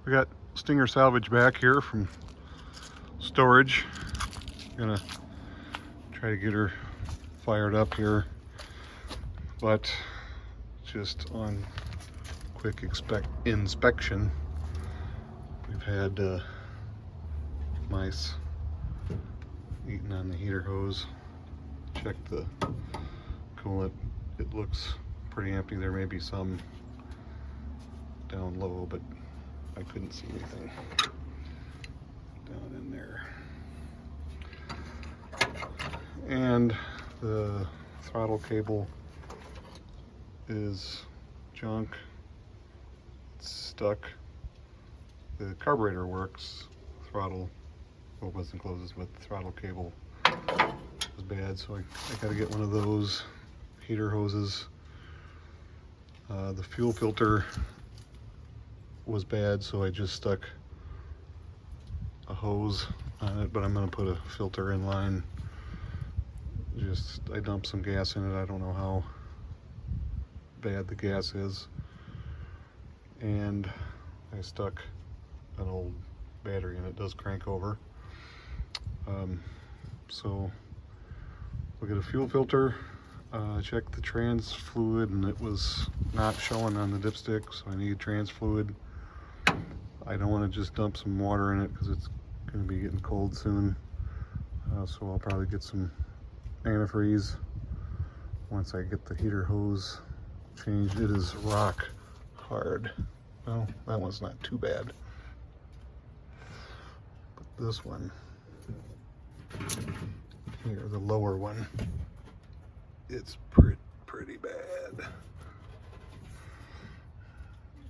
We got Stinger Salvage back here from storage. Gonna try to get her fired up here, but just on quick inspection, we've had mice eating on the heater hose. Check the coolant. It looks pretty empty. There may be some down low, but I couldn't see anything down in there. And the throttle cable is junk. It's stuck. The carburetor works. Throttle, opens and closes, but the throttle cable was bad, so I gotta get one of those heater hoses. The fuel filter was bad, so I just stuck a hose on it, but I'm gonna put a filter in line. I dumped some gas in it. I don't know how bad the gas is, and I stuck an old battery in it. It does crank over. So we'll get a fuel filter. Check the trans fluid, and it was not showing on the dipstick, so I need trans fluid. I don't want to just dump some water in it because it's going to be getting cold soon, so I'll probably get some antifreeze once I get the heater hose changed. It is rock hard. Well, that one's not too bad, but this one here, the lower one, it's pretty bad.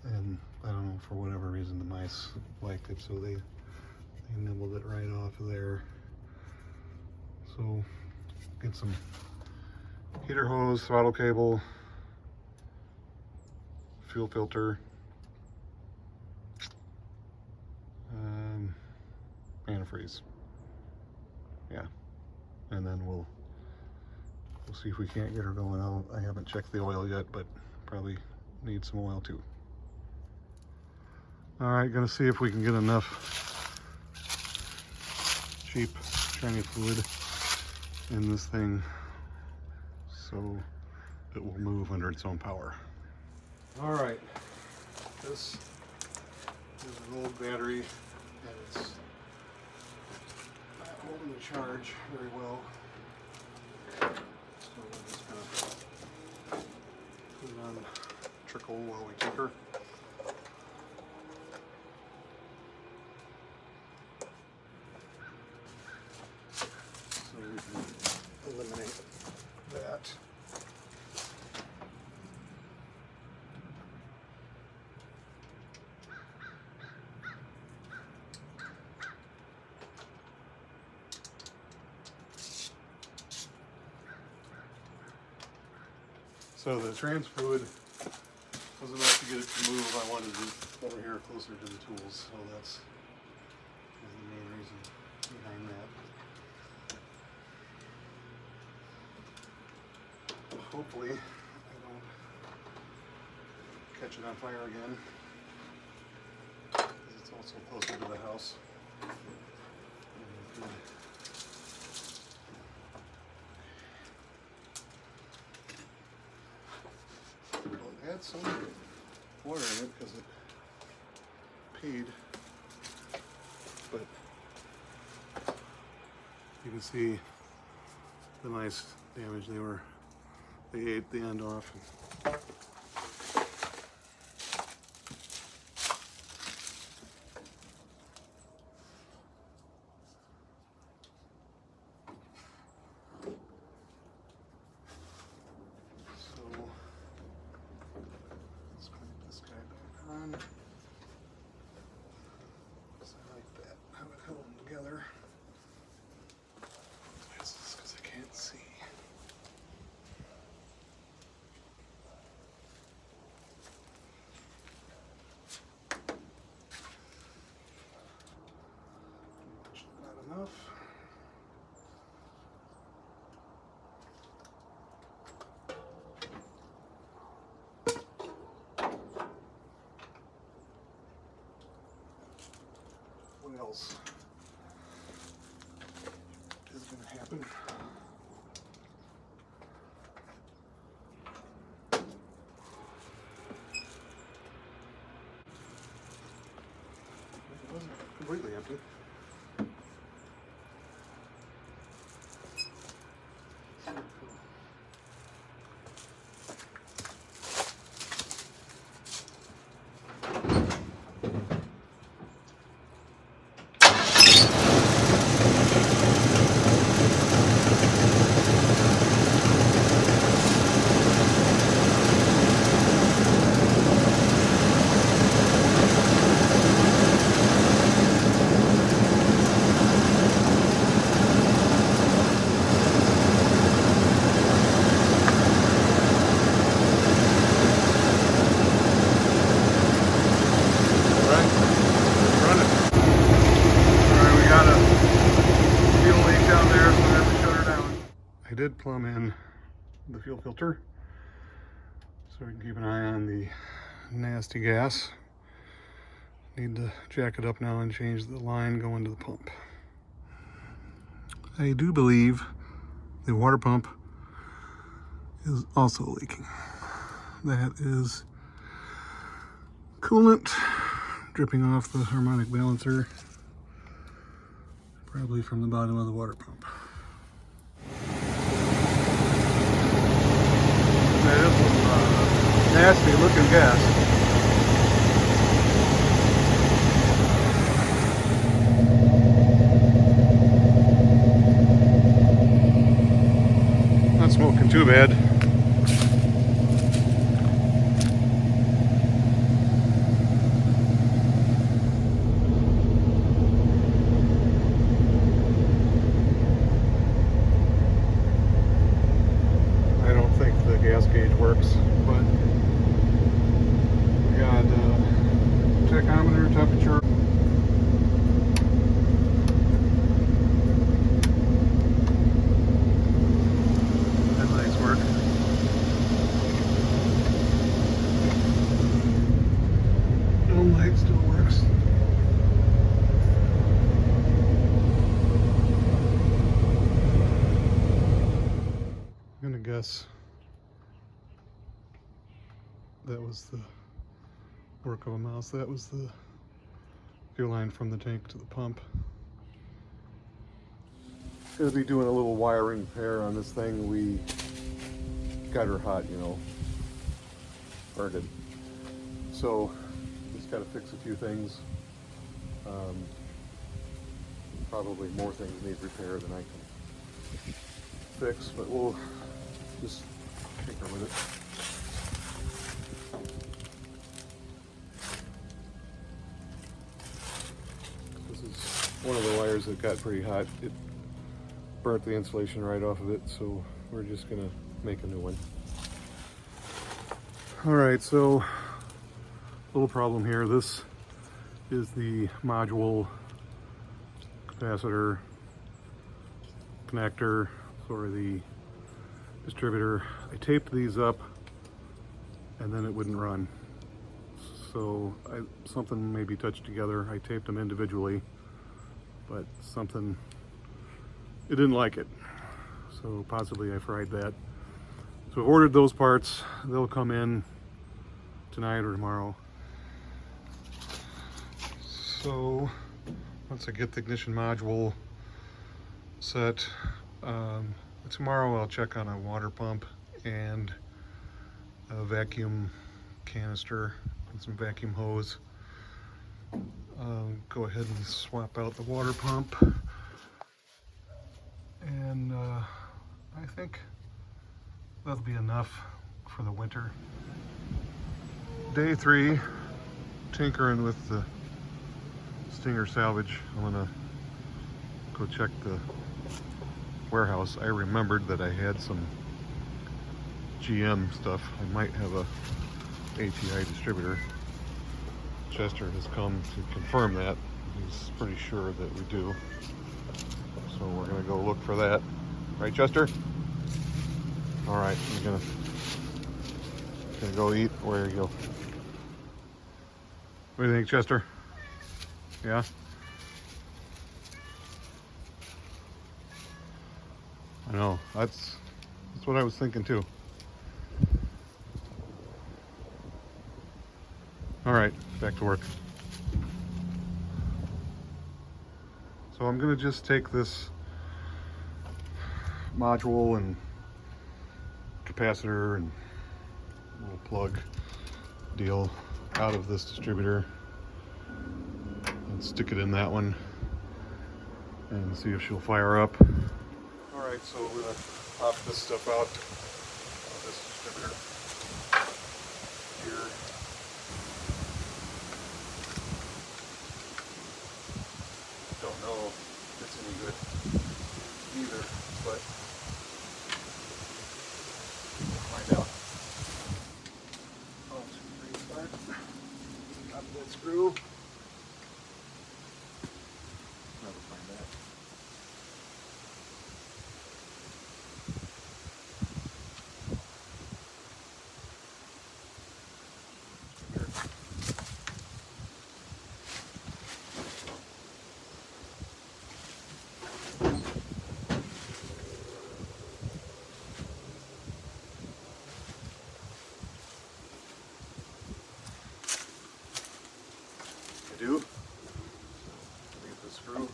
And I don't know, for whatever reason the mice liked it, so they nibbled it right off of there. So get some heater hose, throttle cable, fuel filter, antifreeze. Yeah, and then we'll see if we can't get her going out. I haven't checked the oil yet, but probably need some oil too. All right, gonna see if we can get enough cheap tranny fluid in this thing so it will move under its own power. All right, this is an old battery and it's not holding the charge very well. So we're just gonna put it on trickle while we take her. So we can eliminate that. So the trans fluid was enough to get it to move. I wanted it over here closer to the tools, so that's the main reason behind that. Hopefully I don't catch it on fire again, because it's also closer to the house. Had some water in it because it peed, but you can see the mice damage. They ate the end off. I like that, how it held them together. This is because I can't see. else is going to happen. It wasn't completely empty. I did plumb in the fuel filter so we can keep an eye on the nasty gas. Need to jack it up now and change the line going to the pump. I do believe the water pump is also leaking. That is coolant dripping off the harmonic balancer, probably from the bottom of the water pump. That is some nasty looking gas. Not smoking too bad. I don't think the gas gauge works, but we got tachometer, temperature. Headlights work. Dome light still works. I'm gonna guess that was the work of a mouse. That was the fuel line from the tank to the pump. Gonna be doing a little wiring repair on this thing. We got her hot, you know, burned it. So just gotta fix a few things. Probably more things need repair than I can fix, but we'll just tinker with it. This is one of the wires that got pretty hot. It burnt the insulation right off of it, so we're just gonna make a new one. All right, so little problem here. This is the module capacitor connector for the distributor. I taped these up and then it wouldn't run. So something maybe touched together. I taped them individually, but something, it didn't like it. So possibly I fried that. So I've ordered those parts. They'll come in tonight or tomorrow. So once I get the ignition module set, tomorrow I'll check on a water pump and a vacuum canister and some vacuum hose. Go ahead and swap out the water pump, and I think that'll be enough for the winter. Day 3, tinkering with the Stinger Salvage. I'm gonna go check the warehouse. I remembered that I had some GM stuff. I might have a ATI distributor. Chester has come to confirm that. He's pretty sure that we do. So we're gonna go look for that. Right, Chester? All right, I'm gonna go eat. Where you go? What do you think, Chester? Yeah? I know, that's what I was thinking too. All right, back to work. So I'm gonna just take this module and capacitor and little plug deal out of this distributor and stick it in that one and see if she'll fire up. All right, so we're gonna pop this stuff out of this distributor here. Don't know if it's any good either, but we'll find out. 1, 2, 3, start. Pop that screw. Never find that. I do. Let me get the screw.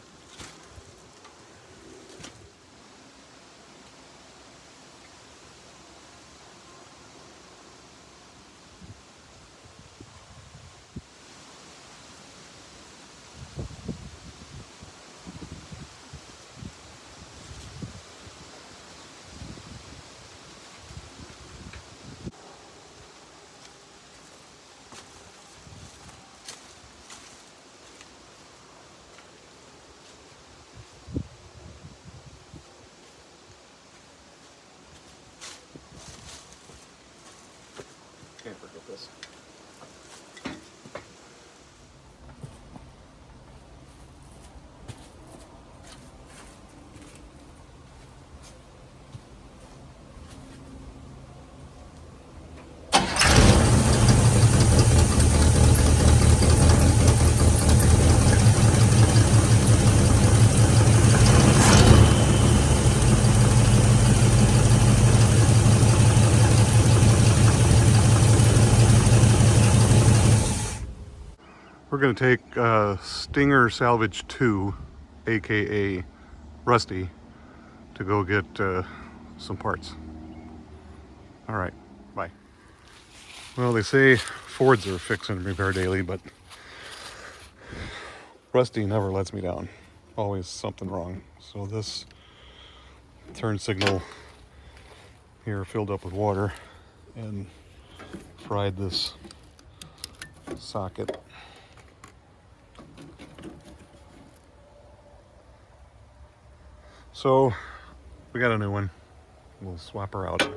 Can't forget this. We're going to take Stinger Salvage 2, aka Rusty, to go get some parts. All right, bye. Well, they say Fords are fix and repair daily, but Rusty never lets me down. Always something wrong. So this turn signal here filled up with water and fried this socket. So we got a new one. We'll swap her out. All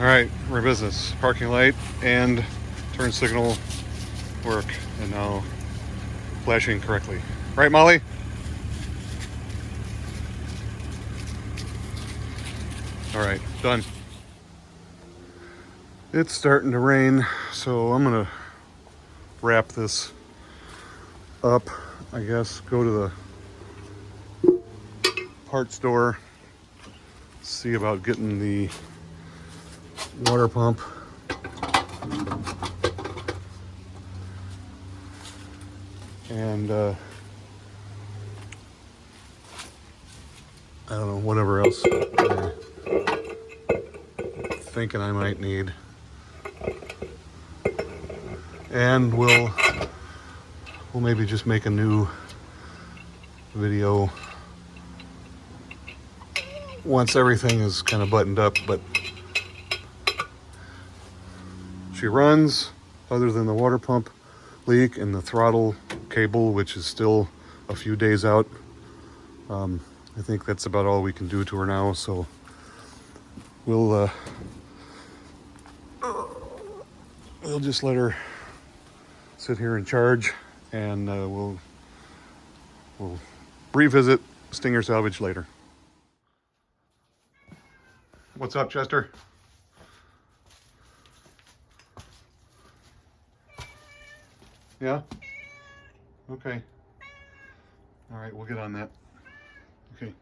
right, we're in business. Parking light and turn signal work, and now flashing correctly. Right, Molly? All right, done. It's starting to rain, so I'm gonna wrap this up, I guess. Go to the part store, see about getting the water pump. And I don't know, whatever else I'm thinking I might need. And we'll maybe just make a new video once everything is kind of buttoned up. But she runs, other than the water pump leak and the throttle cable, which is still a few days out. I think that's about all we can do to her now, so we'll just let her sit here and charge, and we'll revisit Stinger Salvage later. What's up, Chester? Yeah? Okay. All right, we'll get on that. Okay.